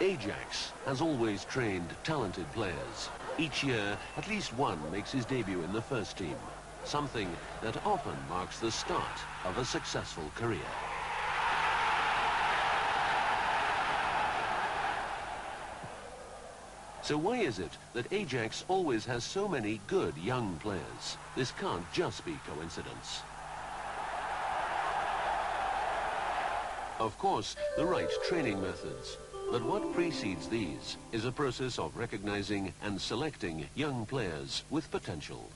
Ajax has always trained talented players. Each year, at least one makes his debut in the first team, something that often marks the start of a successful career. So why is it that Ajax always has so many good young players? This can't just be coincidence. Of course, the right training methods. But what precedes these is a process of recognizing and selecting young players with potential.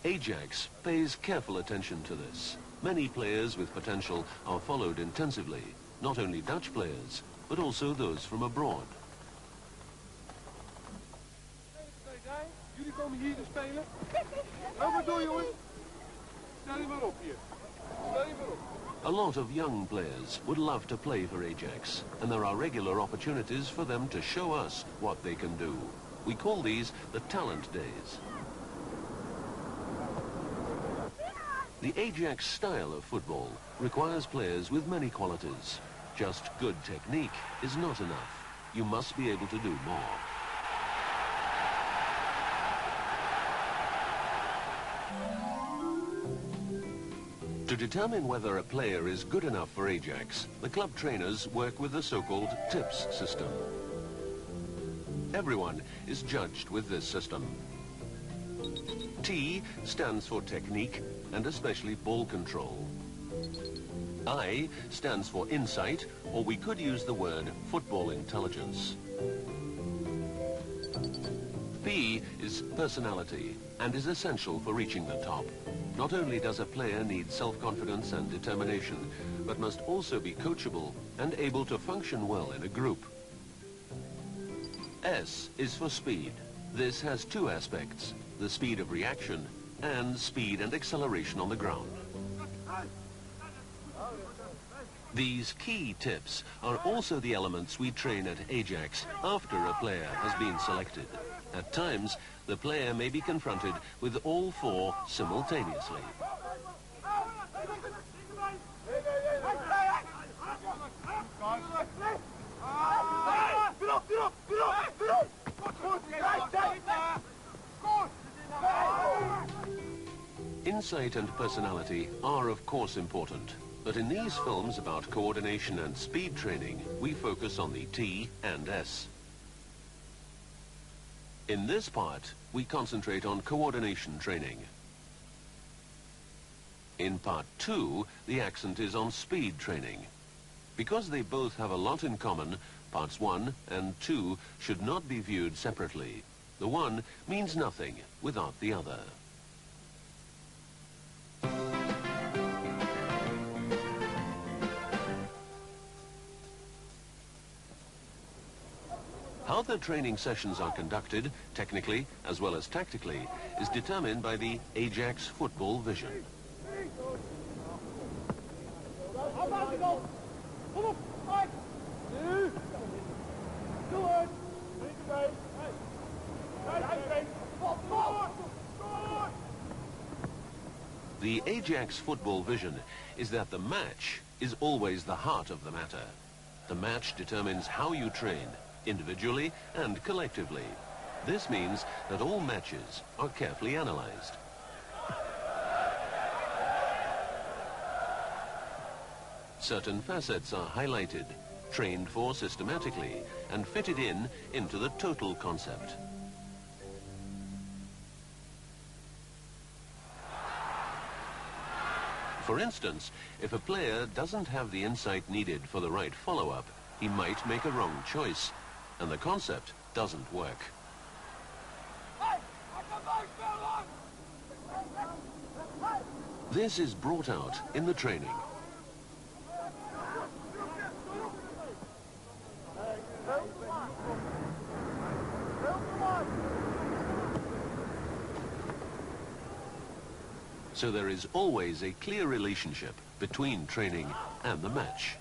Ajax pays careful attention to this. Many players with potential are followed intensively, not only Dutch players, but also those from abroad. Jullie komen hier te spelen. Nou, wat doe je, jongens? Stel je maar op hier. Stel je maar op. A lot of young players would love to play for Ajax, and there are regular opportunities for them to show us what they can do. We call these the talent days. The Ajax style of football requires players with many qualities. Just good technique is not enough. You must be able to do more. To determine whether a player is good enough for Ajax, the club trainers work with the so-called tips system. Everyone is judged with this system. T stands for technique and especially ball control. I stands for insight, or we could use the word football intelligence. P is personality and is essential for reaching the top. Not only does a player need self-confidence and determination, but must also be coachable and able to function well in a group. S is for speed. This has two aspects, the speed of reaction and speed and acceleration on the ground. These key tips are also the elements we train at Ajax after a player has been selected. At times, the player may be confronted with all four simultaneously. Insight and personality are of course important, but in these films about coordination and speed training, we focus on the T and S. In this part, we concentrate on coordination training. In part 2, the accent is on speed training. Because they both have a lot in common, parts 1 and 2 should not be viewed separately. The one means nothing without the other. How the training sessions are conducted, technically as well as tactically, is determined by the Ajax football vision. The Ajax football vision is that the match is always the heart of the matter. The match determines how you train, individually and collectively. This means that all matches are carefully analyzed. Certain facets are highlighted, trained for systematically, and fitted into the total concept. For instance, if a player doesn't have the insight needed for the right follow-up, he might make a wrong choice, and the concept doesn't work. This is brought out in the training. So there is always a clear relationship between training and the match.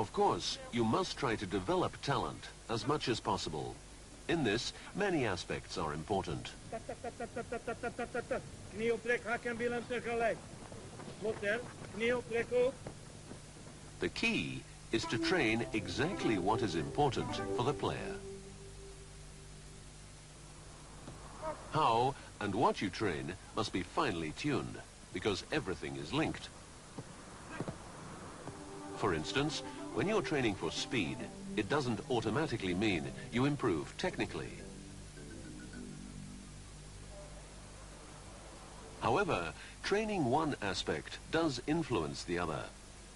Of course, you must try to develop talent as much as possible. In this, many aspects are important. Knie optrek, hak en billen tegelijk. Klopt hè? Knie optrek ook. The key is to train exactly what is important for the player. How and what you train must be finely tuned, because everything is linked. For instance, when you're training for speed, it doesn't automatically mean you improve technically. However, training one aspect does influence the other,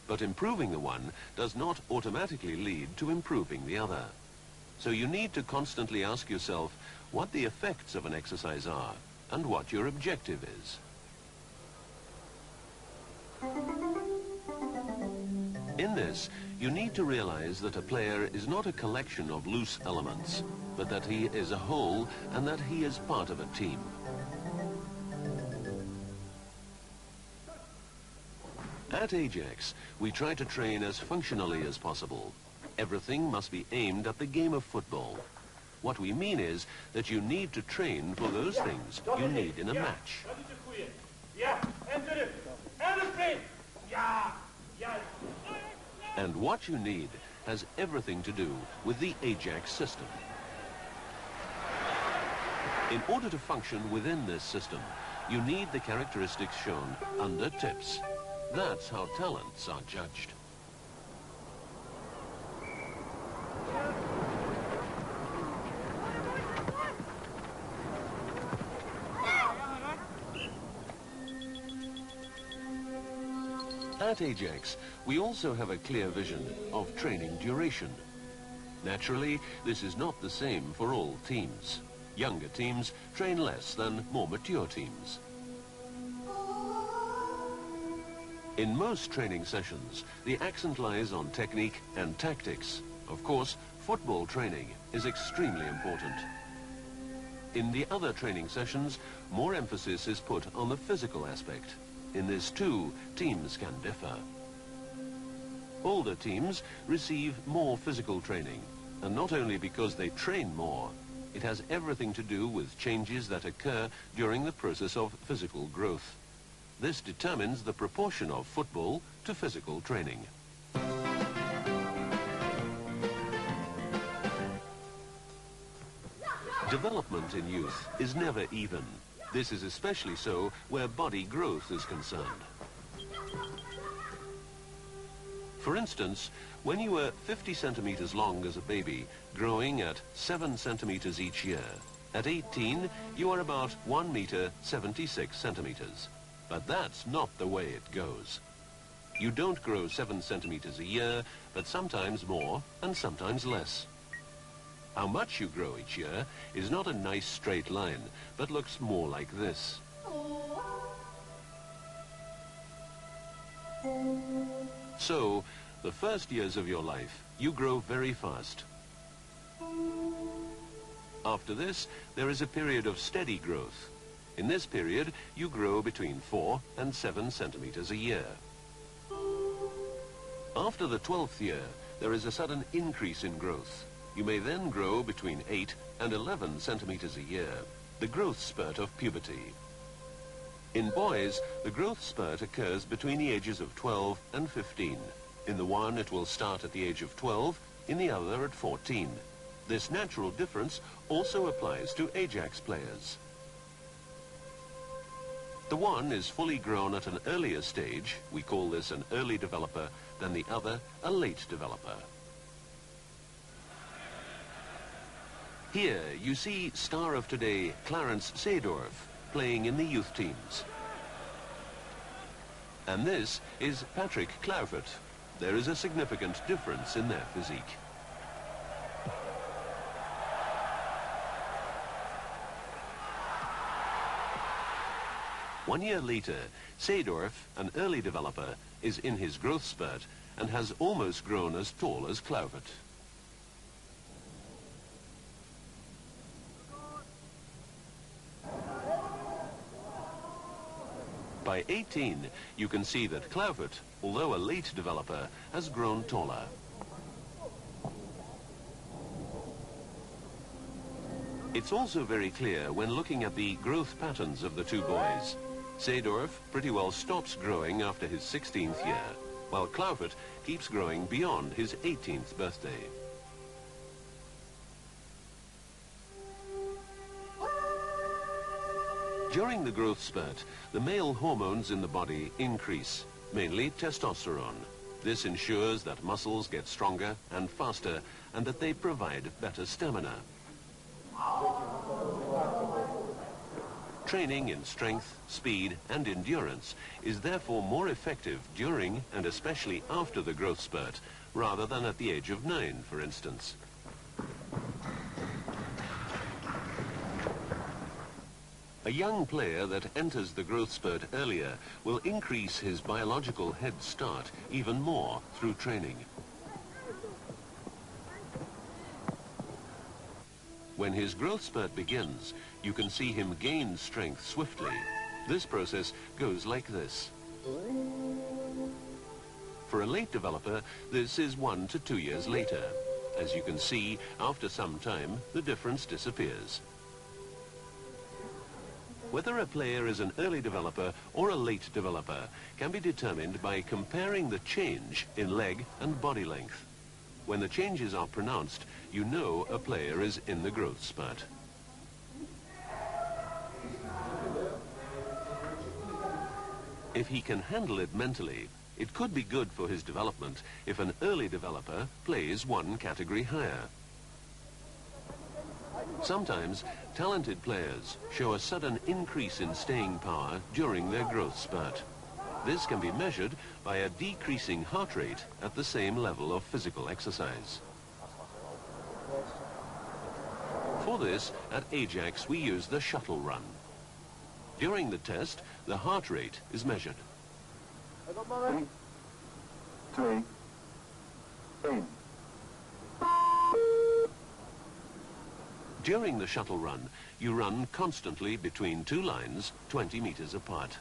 but improving the one does not automatically lead to improving the other. So you need to constantly ask yourself what the effects of an exercise are and what your objective is. In this, you need to realize that a player is not a collection of loose elements, but that he is a whole and that he is part of a team. At Ajax, we try to train as functionally as possible. Everything must be aimed at the game of football. What we mean is that you need to train for those things you need in a match. And what you need has everything to do with the Ajax system. In order to function within this system, you need the characteristics shown under tips. That's how talents are judged. At Ajax, we also have a clear vision of training duration. Naturally, this is not the same for all teams. Younger teams train less than more mature teams. In most training sessions, the accent lies on technique and tactics. Of course, football training is extremely important. In the other training sessions, more emphasis is put on the physical aspect. In this too, teams can differ. Older teams receive more physical training, and not only because they train more, it has everything to do with changes that occur during the process of physical growth. This determines the proportion of football to physical training. Development in youth is never even. This is especially so where body growth is concerned. For instance, when you were 50 centimeters long as a baby, growing at 7 centimeters each year, at 18 you are about 1 meter 76 centimeters. But that's not the way it goes. You don't grow 7 centimeters a year, but sometimes more and sometimes less. How much you grow each year is not a nice straight line, but looks more like this. So, the first years of your life, you grow very fast. After this, there is a period of steady growth. In this period, you grow between 4 and 7 centimeters a year. After the 12th year, there is a sudden increase in growth. You may then grow between 8 and 11 centimeters a year, the growth spurt of puberty. In boys, the growth spurt occurs between the ages of 12 and 15. In the one, it will start at the age of 12, in the other at 14. This natural difference also applies to Ajax players. The one is fully grown at an earlier stage, we call this an early developer, than the other a late developer. Here you see star of today Clarence Seedorf playing in the youth teams. And this is Patrick Kluivert. There is a significant difference in their physique. One year later, Seedorf, an early developer, is in his growth spurt and has almost grown as tall as Kluivert. By 18, you can see that Kluivert, although a late developer, has grown taller. It's also very clear when looking at the growth patterns of the two boys. Seedorf pretty well stops growing after his 16th year, while Claufert keeps growing beyond his 18th birthday. During the growth spurt, the male hormones in the body increase, mainly testosterone. This ensures that muscles get stronger and faster and that they provide better stamina. Training in strength, speed and endurance is therefore more effective during and especially after the growth spurt, rather than at the age of 9, for instance. A young player that enters the growth spurt earlier will increase his biological head start even more through training. When his growth spurt begins, you can see him gain strength swiftly. This process goes like this. For a late developer, this is 1 to 2 years later. As you can see, after some time, the difference disappears. Whether a player is an early developer or a late developer can be determined by comparing the change in leg and body length. When the changes are pronounced, you know a player is in the growth spurt. If he can handle it mentally, it could be good for his development if an early developer plays 1 category higher. Sometimes, talented players show a sudden increase in staying power during their growth spurt. This can be measured by a decreasing heart rate at the same level of physical exercise. For this, at Ajax, we use the shuttle run. During the test, the heart rate is measured. 3, 2, 1. During the shuttle run, you run constantly between 2 lines, 20 meters apart.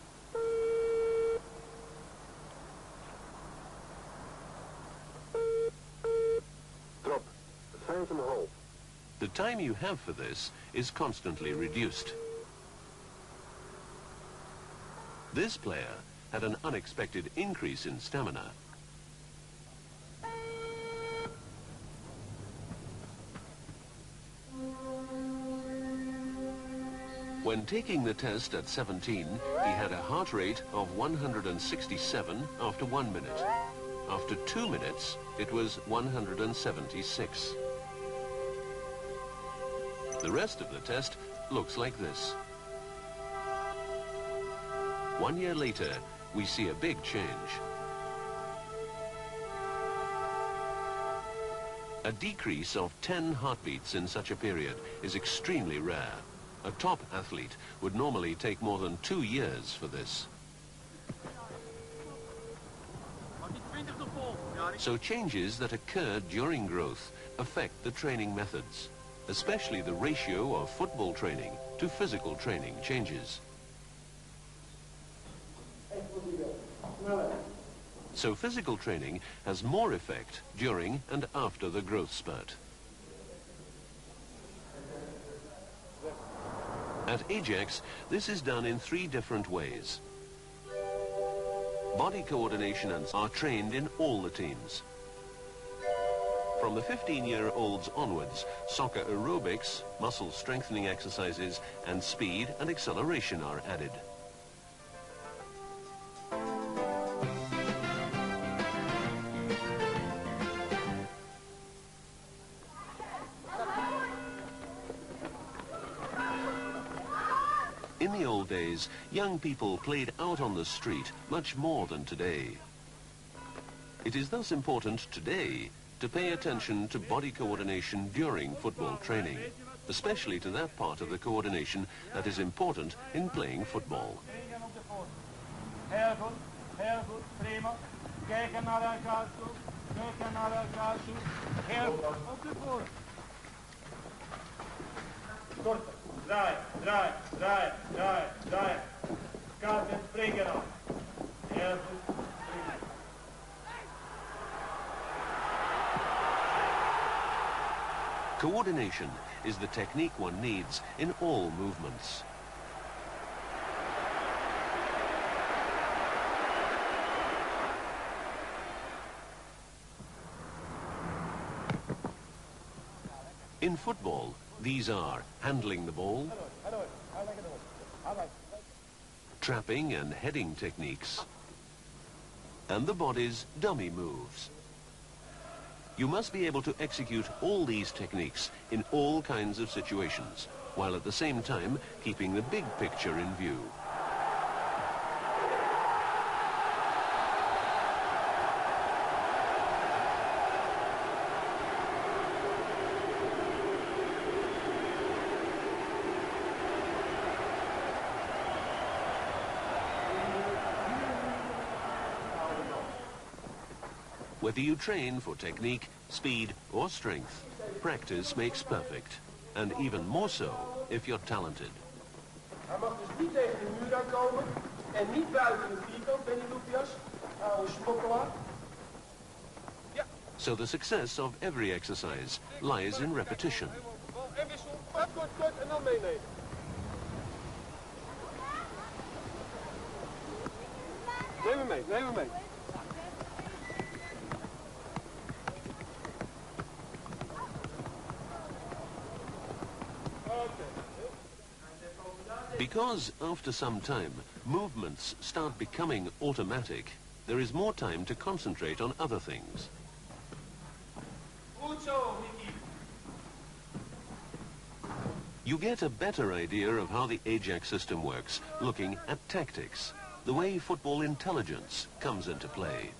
Drop. 5,5. The time you have for this is constantly reduced. This player had an unexpected increase in stamina. When taking the test at 17, he had a heart rate of 167 after 1 minute. After 2 minutes, it was 176. The rest of the test looks like this. 1 year later, we see a big change. A decrease of 10 heartbeats in such a period is extremely rare. A top athlete would normally take more than 2 years for this. So changes that occur during growth affect the training methods, especially the ratio of football training to physical training changes. So physical training has more effect during and after the growth spurt. At Ajax, this is done in 3 different ways. Body coordination are trained in all the teams. From the 15-year-olds onwards, soccer aerobics, muscle strengthening exercises, and speed and acceleration are added. In the old days, young people played out on the street much more than today. It is thus important today to pay attention to body coordination during football training, especially to that part of the coordination that is important in playing football. Heel goed, prima. Kijken naar elkaar toe, kijken naar elkaar toe. Heel goed, op de voet. Kort, draai, draai, draai, draai, draai. Kaart en springen dan. Heel goed, prima. Coordination is the technique one needs in all movements. In football, these are handling the ball, trapping and heading techniques, and the body's dummy moves. You must be able to execute all these techniques in all kinds of situations, while at the same time keeping the big picture in view. Whether you train for technique, speed or strength, practice makes perfect. And even more so if you're talented. Hij mag dus niet tegen de muur aankomen en niet buiten de vierkant, Benny Lupias. Oude smokkelaar. Ja. So the success of every exercise lies in repetition. En wissel, kort en dan meenemen. Neem hem mee. Because after some time, movements start becoming automatic, there is more time to concentrate on other things. Goed zo, Mickey. You get a better idea of how the Ajax system works, looking at tactics, the way football intelligence comes into play.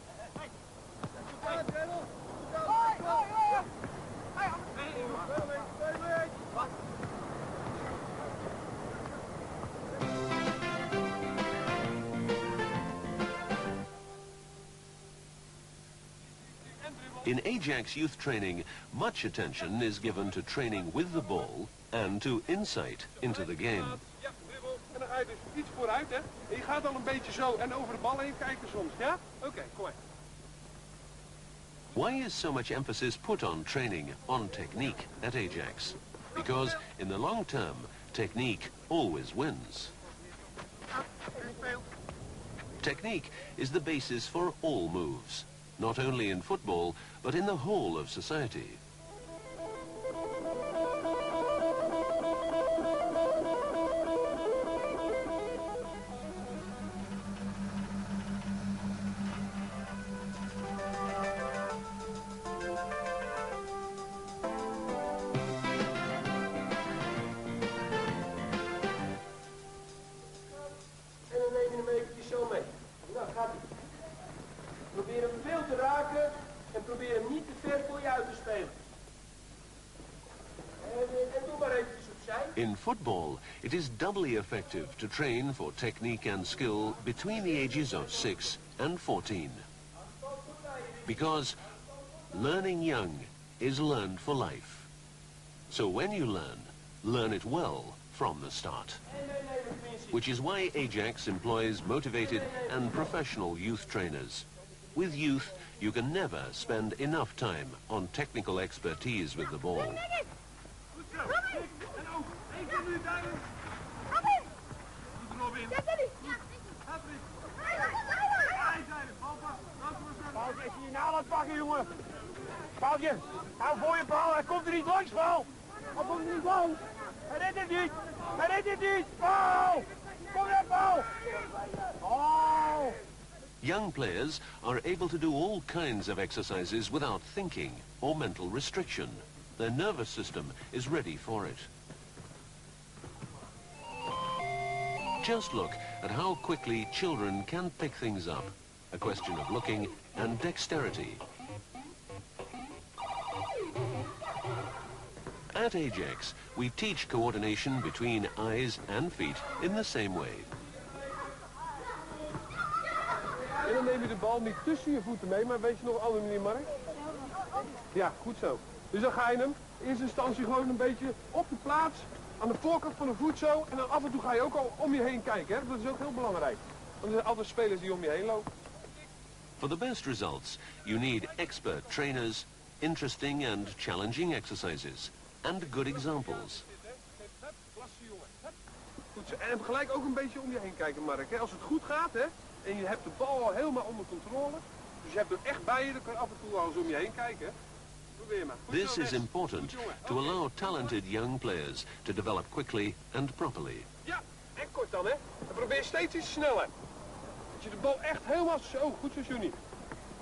In Ajax youth training, much attention is given to training with the ball and to insight into the game. Ja, dribbel. En dan ga je dus iets vooruit, hè. En je gaat dan een beetje zo en over de bal heen kijken soms, ja? Oké, kom maar. Why is so much emphasis put on training on technique at Ajax? Because in the long term, technique always wins. Technique is the basis for all moves, not only in football, but in the whole of society. En dan neem je hem eventjes zo mee. Nou, gaat ie. Probeer hem veel te raken en probeer hem niet te ver voor je uit te spelen. En doe maar eventjes opzij. In football, it is doubly effective to train for technique and skill between the ages of 6 and 14. Because learning young is learned for life. So when you learn it well from the start. Which is why Ajax employs motivated and professional youth trainers. With youth, you can never spend enough time on technical expertise with the ball. Als je je na laat pakken, jongen. Paaltje, hou voor je paal. Hij komt er niet langs, paal. Hij komt er niet langs. Hij redt het niet. Hij redt het niet. Paal. Kom er, paal. Oh. Young players are able to do all kinds of exercises without thinking or mental restriction. Their nervous system is ready for it. Just look at how quickly children can pick things up. A question of looking and dexterity. At Ajax, we teach coordination between eyes and feet in the same way. En dan neem je de bal niet tussen je voeten mee, maar weet je nog een andere manier, Mark? Ja, goed zo. Dus dan ga je hem in eerste instantie gewoon een beetje op de plaats, aan de voorkant van de voet zo. En dan af en toe ga je ook al om je heen kijken, hè? Dat is ook heel belangrijk. Want er zijn altijd spelers die om je heen lopen. For the best results, you need expert trainers, interesting and challenging exercises, and good examples. Goed zo. En gelijk ook een beetje om je heen kijken, Mark. Hè? Als het goed gaat, hè, en je hebt de bal al helemaal onder controle, dus je hebt hem echt bij je, dan kan je af en toe wel eens om je heen kijken. Hè? Probeer maar. Goed This zo, is Wes. important Goed, jongen. to allow talented young players to develop quickly and properly. Ja, en kort dan, hè. En probeer steeds iets sneller. Dat je de bal echt helemaal zo. Goed zo, Johnny.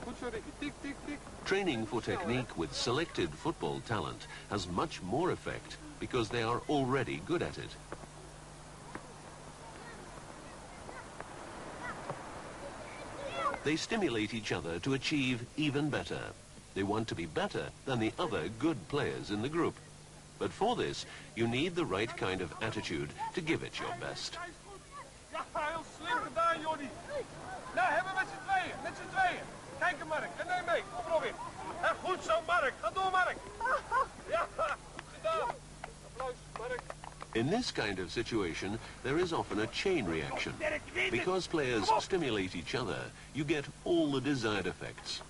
Goed zo, Ricky. Tik, tik, tik. Training for technique with selected football talent has much more effect because they are already good at it. They stimulate each other to achieve even better. They want to be better than the other good players in the group. But for this, you need the right kind of attitude to give it your best. Ja, heel slim gedaan, Jordi. Nou, hebben we met z'n tweeën. Met z'n tweeën. Kijk hem, Mark. En neem mee. Kom, Robin. Ja, goed zo, Mark. Ga door, Mark. Ja, goed gedaan. Applaus, Mark. In this kind of situation, there is often a chain reaction. Because players stimulate each other, you get all the desired effects.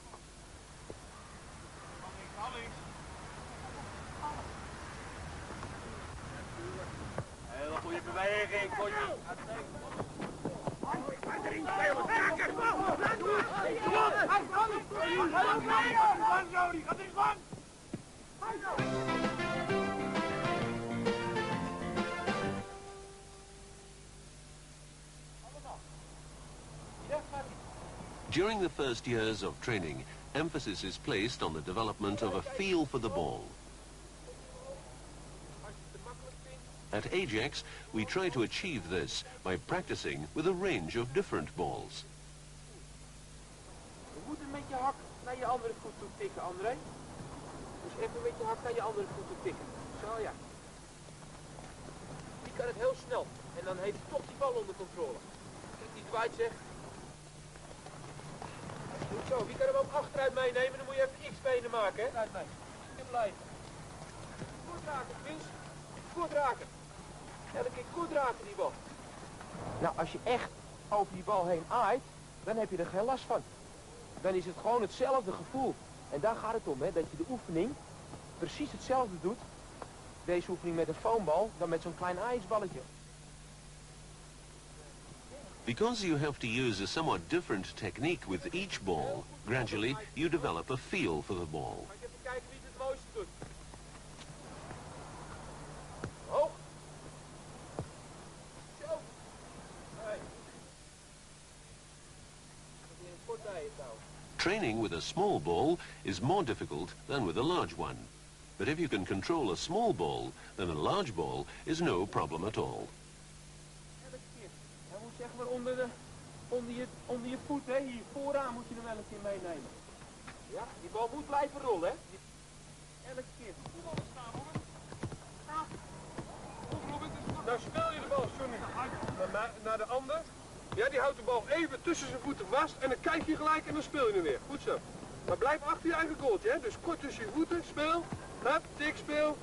Hele goede beweging, Connie. During the first years of training, emphasis is placed on the development of a feel for the ball. At Ajax, we try to achieve this by practicing with a range of different balls. Je moet hem met je hak naar je andere voet toe tikken, André. Dus even met je hak naar je andere voet toe tikken. Zo, ja. Die kan het heel snel. En dan heeft hij toch die bal onder controle. Kijk, die kwijt zegt. Goed zo. Wie kan hem ook achteruit meenemen? Dan moet je even x-benen maken, hè? Uit mij. En blijven. Goed raken, Prins. Goed raken. Elke keer goed raken die bal. Nou, als je echt over die bal heen aait, dan heb je er geen last van. Dan is het gewoon hetzelfde gevoel. En daar gaat het om, hè, dat je de oefening precies hetzelfde doet. Deze oefening met een foambal, dan met zo'n klein ijsballetje. Because you have to use a somewhat different technique with each ball, gradually you develop a feel for the ball. Ga ik even kijken wie het het mooiste doet. Hoog. Zo. Nee. Dat is een kort bij je touw. Training with a small ball is more difficult than with a large one. But if you can control a small ball, then a large ball is no problem at all. Elke keer. Hij moet zeg maar onder je voet, hè. Hier vooraan moet je hem wel een keer meenemen. Ja, die bal moet blijven rollen, hè. Elke keer. Nou speel je de bal, Johnny, naar de ander. Ja, die houdt de bal even tussen zijn voeten vast en dan kijk je gelijk en dan speel je hem weer. Goed zo. Maar blijf achter je eigen goaltje, hè. Dus kort tussen je voeten, speel. Hup, tik, speel.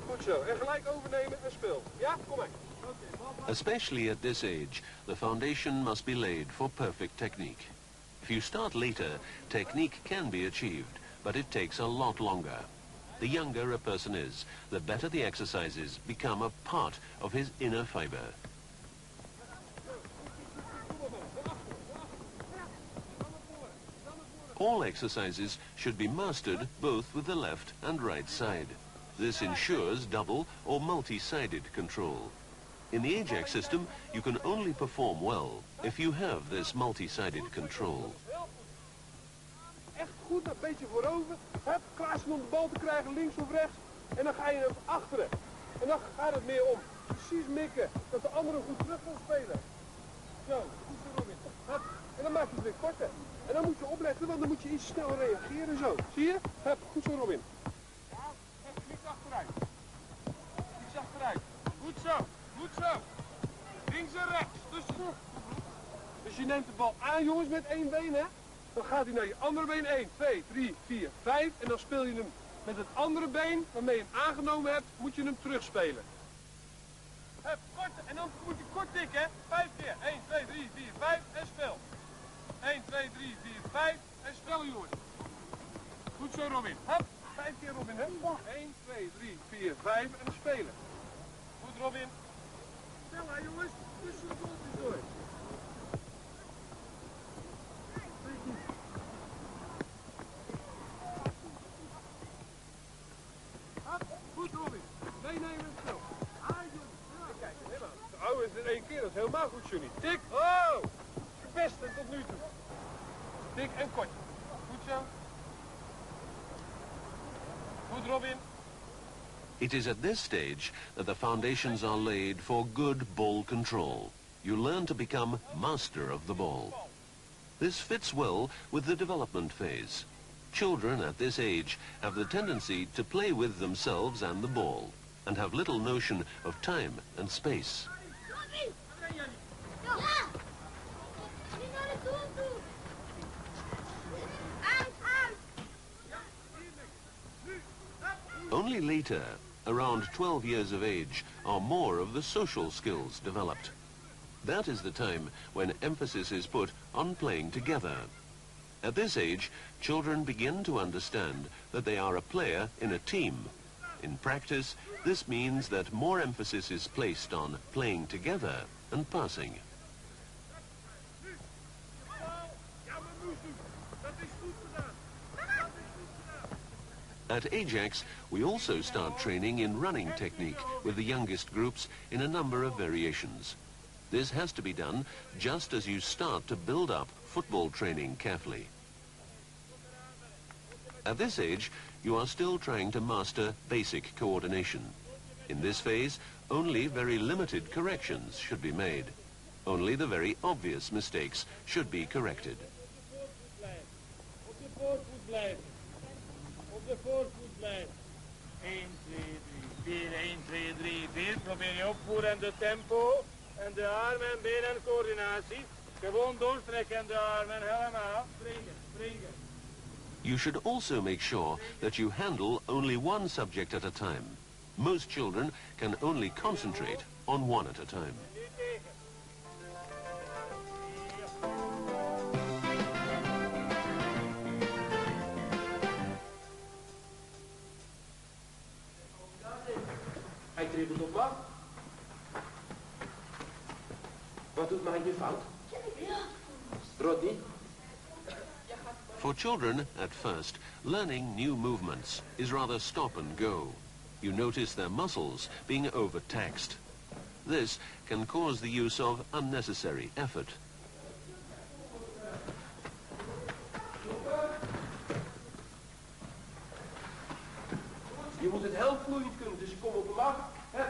Goed zo. En gelijk overnemen en speel. Ja, kom maar. Especially at this age, the foundation must be laid for perfect technique. If you start later, technique can be achieved, but it takes a lot longer. The younger a person is, the better the exercises become a part of his inner fiber. All exercises should be mastered both with the left and right side. This ensures double or multi-sided control. In the Ajax system, you can only perform well if you have this multi-sided control. Echt goed, een beetje voorover. Hup, klaar zijn om de bal te krijgen, links of rechts. En dan ga je hem achteren. En dan gaat het meer om. Precies mikken, dat de andere goed terug wil spelen. Zo, goed zo, Robin. Hup. En dan maak je het weer korter. En dan moet je opletten, want dan moet je iets sneller reageren. Zo, zie je? Hup, goed zo, Robin. Ja, even niks achteruit. Niks achteruit. Goed zo, goed zo. Links en rechts, dus je neemt de bal aan, jongens, met één been, hè. Dan gaat hij naar je andere been. 1, 2, 3, 4, 5. En dan speel je hem met het andere been waarmee je hem aangenomen hebt, moet je hem terugspelen. Hup, kort. En dan moet je kort tikken, hè. 5 keer. 1, 2, 3, 4, 5 en speel. 1, 2, 3, 4, 5 en speel, jongens. Goed zo, Robin. Hup. 5 keer Robin, hè? 1, 2, 3, 4, 5 en dan spelen. Goed, Robin. Snel, hè, jongens. Tussen de bolletjes door. Goed, Robin. Meenemen en snel. Kijk, helemaal. Oh, is het in 1 keer. Dat is helemaal goed, Johnny. Tik. Oh! Beste tot nu toe. Dik en kort. Goed zo. Goed, Robin. It is at this stage that the foundations are laid for good ball control. You learn to become master of the ball. This fits well with the development phase. Children at this age have the tendency to play with themselves and the ball, and have little notion of time and space. Only later, around 12 years of age, are more of the social skills developed. That is the time when emphasis is put on playing together. At this age, children begin to understand that they are a player in a team. In practice, this means that more emphasis is placed on playing together and passing. At Ajax, we also start training in running technique with the youngest groups in a number of variations. This has to be done just as you start to build up football training carefully. At this age, you are still trying to master basic coordination. In this phase, only very limited corrections should be made. Only the very obvious mistakes should be corrected. Op de voorvoet blijven. 1, 2, 3, 4, 1, 2, 3, 4. Probeer je opvoeren en de tempo. En de armen en benen en coördinatie. Gewoon doorstrekken en de armen helemaal. Springen, springen. You should also make sure that you handle only one subject at a time. Most children can only concentrate on one at a time. Hij dribbelt op wat? Wat doet mij nu fout? Rodney? For children, at first, learning new movements is rather stop and go. You notice their muscles being overtaxed. This can cause the use of unnecessary effort. Je moet het heel vloeiend kunnen, dus ik kom op hem af,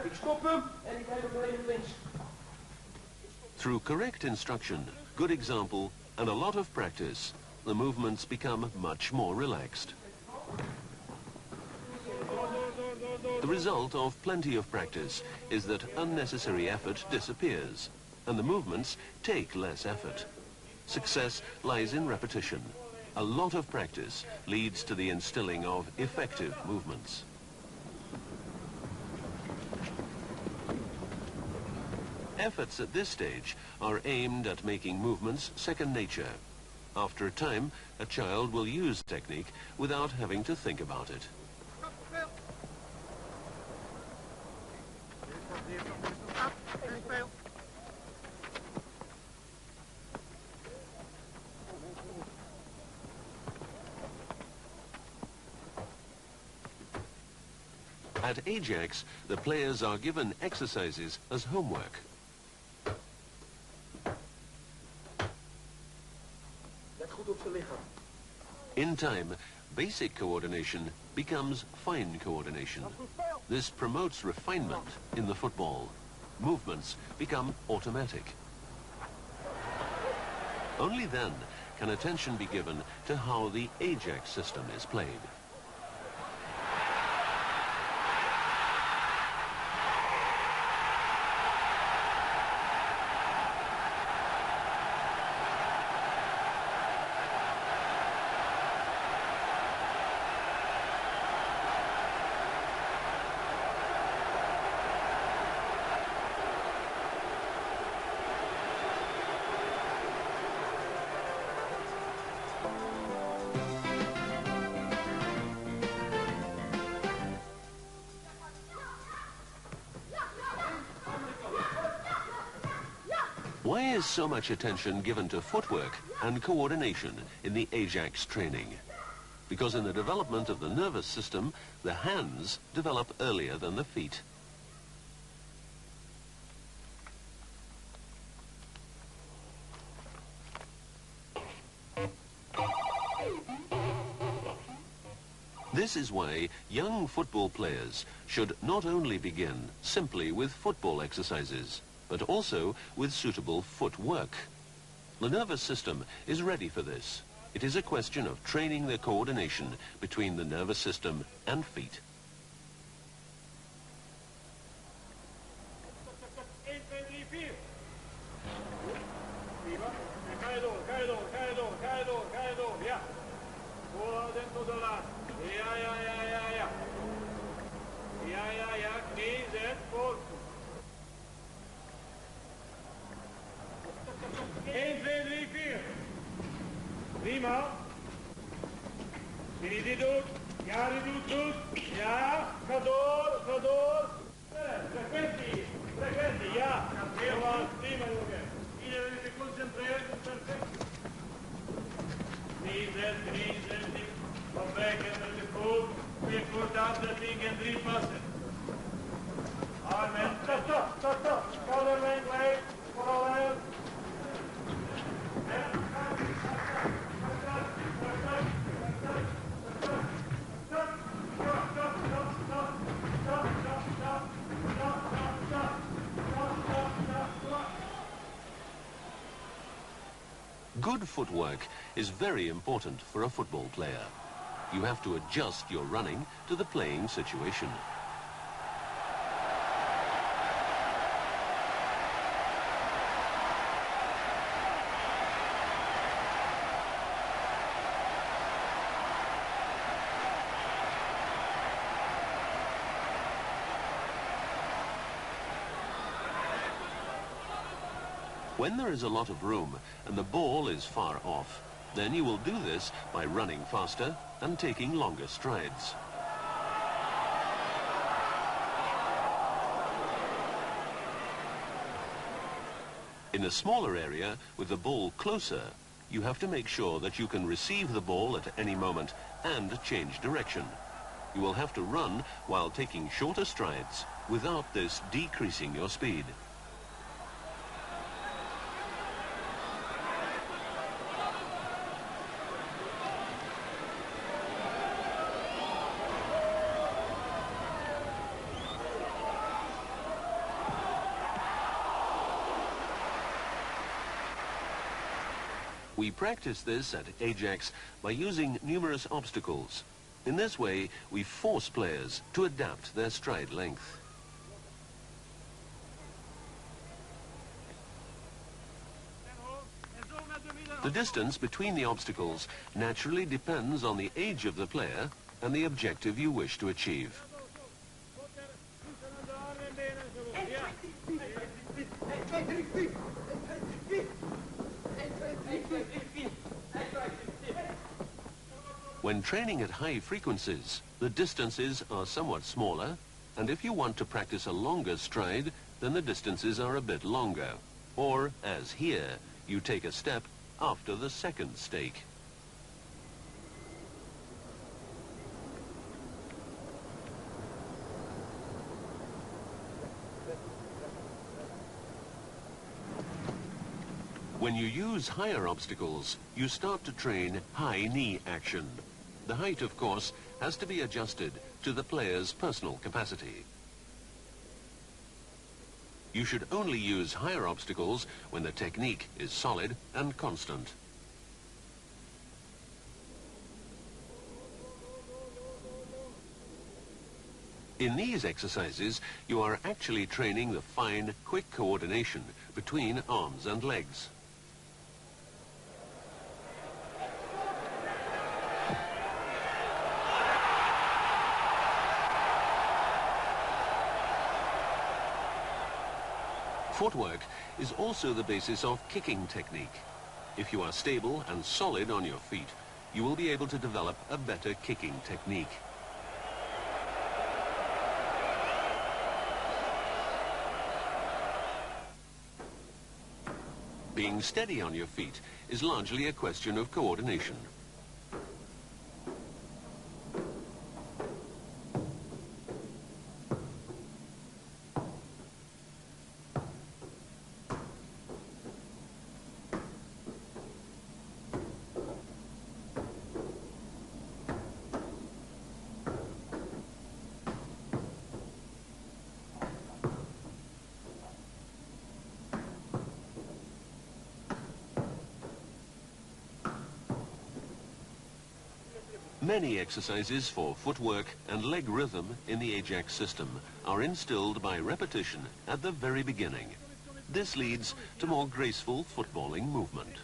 ik stop hem en ik ga hem even links. Through correct instruction, good example, and a lot of practice, the movements become much more relaxed. The result of plenty of practice is that unnecessary effort disappears, and the movements take less effort. Success lies in repetition. A lot of practice leads to the instilling of effective movements. Efforts at this stage are aimed at making movements second nature. After a time, a child will use technique without having to think about it. At Ajax, the players are given exercises as homework. Let goed op zijn lichaam. In time, basic coordination becomes fine coordination. This promotes refinement in the football. Movements become automatic. Only then can attention be given to how the Ajax system is played. Why is so much attention given to footwork and coordination in the Ajax training? Because in the development of the nervous system, the hands develop earlier than the feet. This is why young football players should not only begin simply with football exercises, but also with suitable footwork. The nervous system is ready for this. It is a question of training the coordination between the nervous system and feet. Prima. Wie die doet. Ja, die doet goed. Ja, ga door, ga door. Frequentie, frequentie, ja. Heel goed, prima jongen. Iedereen is geconcentreerd, perfect. Knie zet, van weg en met de voet. Weer kort afzetting en 3 passen. Armen, stop. Schouderlijn gelijk, vooral uit. Good footwork is very important for a football player. You have to adjust your running to the playing situation. When there is a lot of room and the ball is far off, then you will do this by running faster and taking longer strides. In a smaller area, with the ball closer, you have to make sure that you can receive the ball at any moment and change direction. You will have to run while taking shorter strides, without this decreasing your speed. We practice this at Ajax by using numerous obstacles. In this way, we force players to adapt their stride length. The distance between the obstacles naturally depends on the age of the player and the objective you wish to achieve. When training at high frequencies, the distances are somewhat smaller, and if you want to practice a longer stride, then the distances are a bit longer. Or, as here, you take a step after the second stake. When you use higher obstacles, you start to train high knee action. The height, of course, has to be adjusted to the player's personal capacity. You should only use higher obstacles when the technique is solid and constant. In these exercises, you are actually training the fine, quick coordination between arms and legs. Footwork is also the basis of kicking technique. If you are stable and solid on your feet, you will be able to develop a better kicking technique. Being steady on your feet is largely a question of coordination. Many exercises for footwork and leg rhythm in the Ajax system are instilled by repetition at the very beginning. This leads to more graceful footballing movement.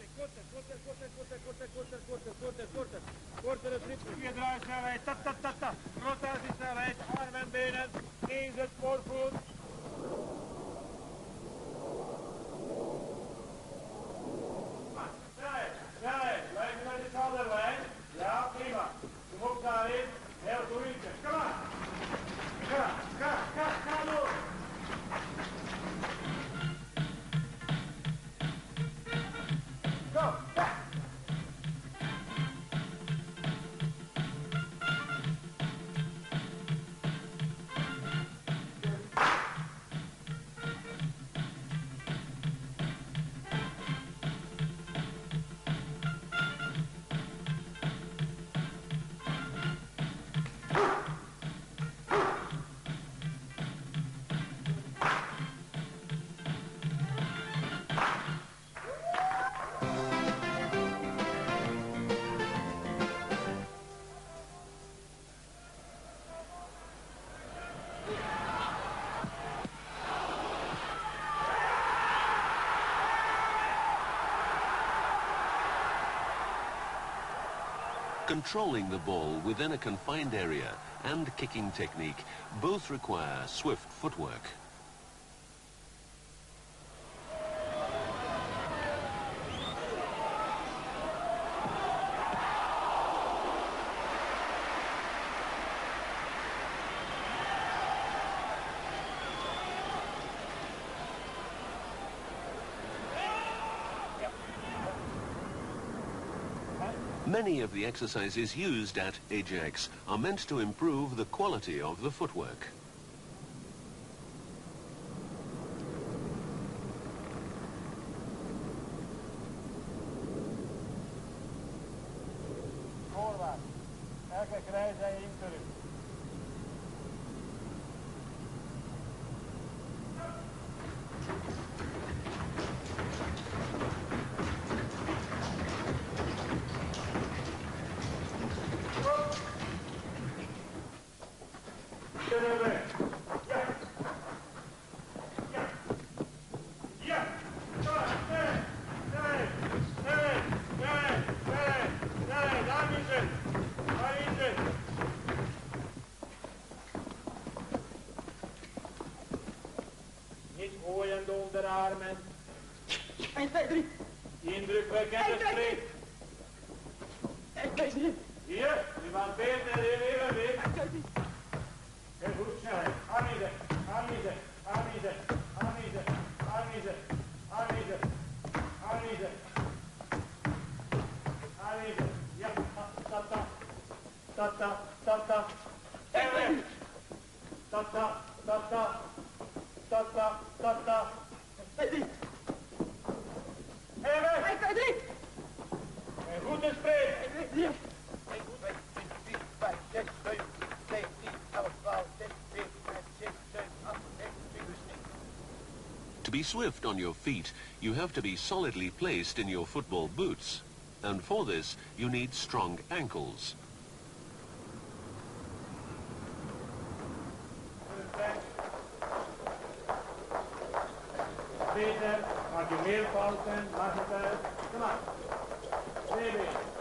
Controlling the ball within a confined area and kicking technique both require swift footwork. Many of the exercises used at Ajax are meant to improve the quality of the footwork. Voorwaarts. Elke krijg zij in terug. Niet gooien onder de armen. 1, 2, 3. Indrukwekkend streep. 1, 2, 3. Hier, u maakt beter en even weer. Heel goed, snelheid. Aanwiezen, aanwiezen, aanwiezen, aanwiezen, aanwiezen, aanwiezen, aanwiezen. Aanwiezen. Ja, tata, tata, tata. En weg. Tata, tata, tata, tata. 2, 3. En weg. 1, 2, 3. En goed te spreken. 1, 2, 3. 1, 2, 3, 4, 5, 6, 7, 9, 10, 11, 12, 13, 14, 15, 16, 17, 18, 19, 20. To be swift on your feet, you have to be solidly placed in your football boots. And for this, you need strong ankles. Peter, maak je meer fouten, maak het uit. Kom maar. 2 benen.